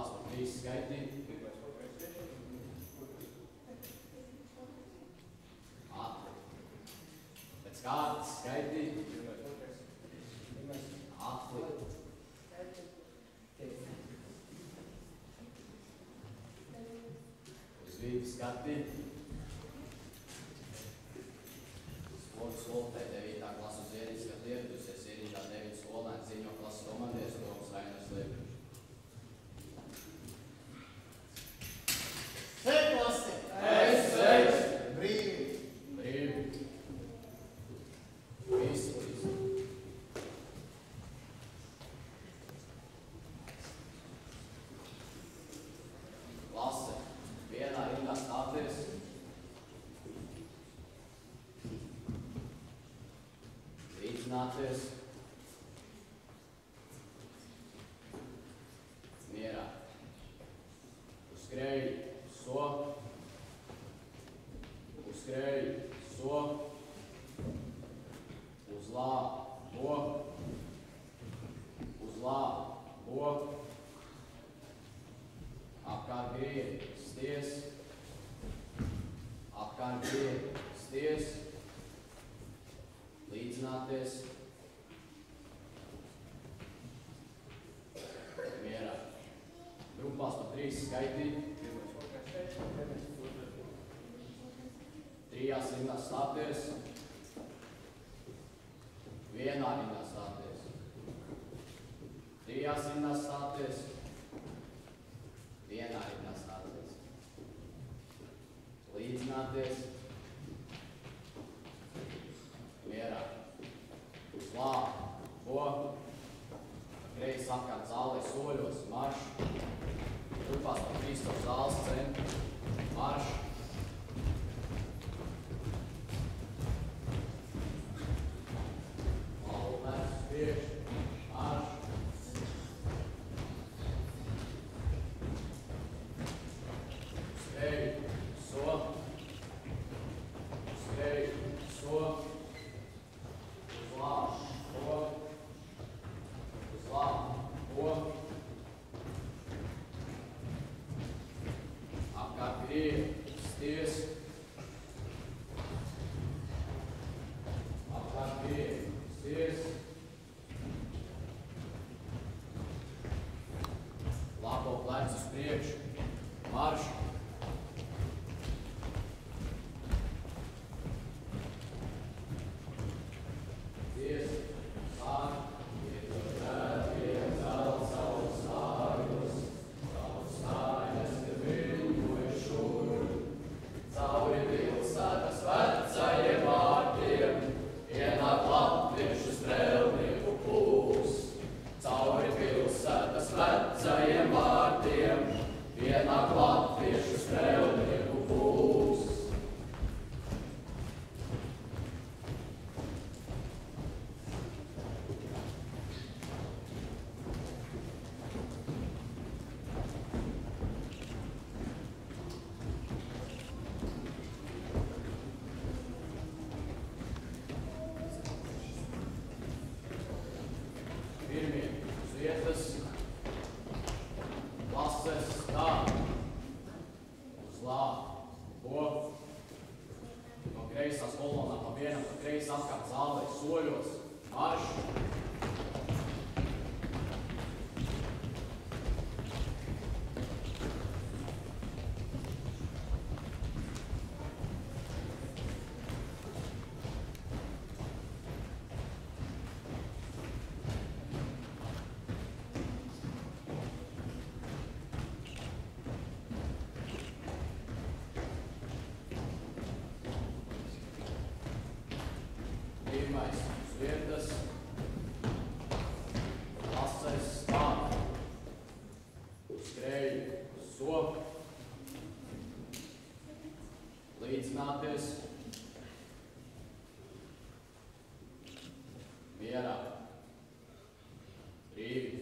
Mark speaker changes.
Speaker 1: Grupās pa 3 skaitīt. Pēc kārtas skaitīt. Atlikt. Uz vidi skatīt. Skolotāji 9. klases uz ierīdzi, kad ieradusies ierīdā 9 skolēni ziņo klases komandieris Toms Rainers Liepiņš.
Speaker 2: Sveiks, klasi!
Speaker 1: Sveiks!
Speaker 2: Brīvi!
Speaker 1: Brīvi! Visi! Klase, vienā rindā stāties. Līdzināties. Mierā. Uz skreju, so. Uz skreju, so. Uz lā, bo. Uz lā, bo. Apkārt grievi, sties. Apkārt grievi, sties. Līdzināties. Mierā. Grupās pa 3 skaitīt. 3 rindās stāties. Vienā rindā stāties. 3 rindās stāties. Vienā rindā stāties. Līdzināties. Mierā. Uz lā, bo. Kreis apkārt zālē soļos, marš. Grupās pa 3 no zāles centru. Marš. Labu mērķis priekš. Marš. Skreju, so. Skreju, so. Uz lā, bo. Uz lā, bo. Apkārt grievi, sties. Apkārt grievi, sties. Labo plecu uz priekšu. Marš. Sties. Sār. Cauri pilsētas vecajiem vārtiem ienāk latviešu strēlnieku pūs. Cauri pilsētas vecajiem vārtiem ienāk latviešu strēlnieku pūs. Pirmie uz vietas, klases stāv, uz lā, bo. No kreisās kolonā pa vienam, pa kreisi apkārt zālē soļos, marš. Pirmais uz vietas, klases stāv, uz skreju, so. Līdzināties. Mierā. Brīvi.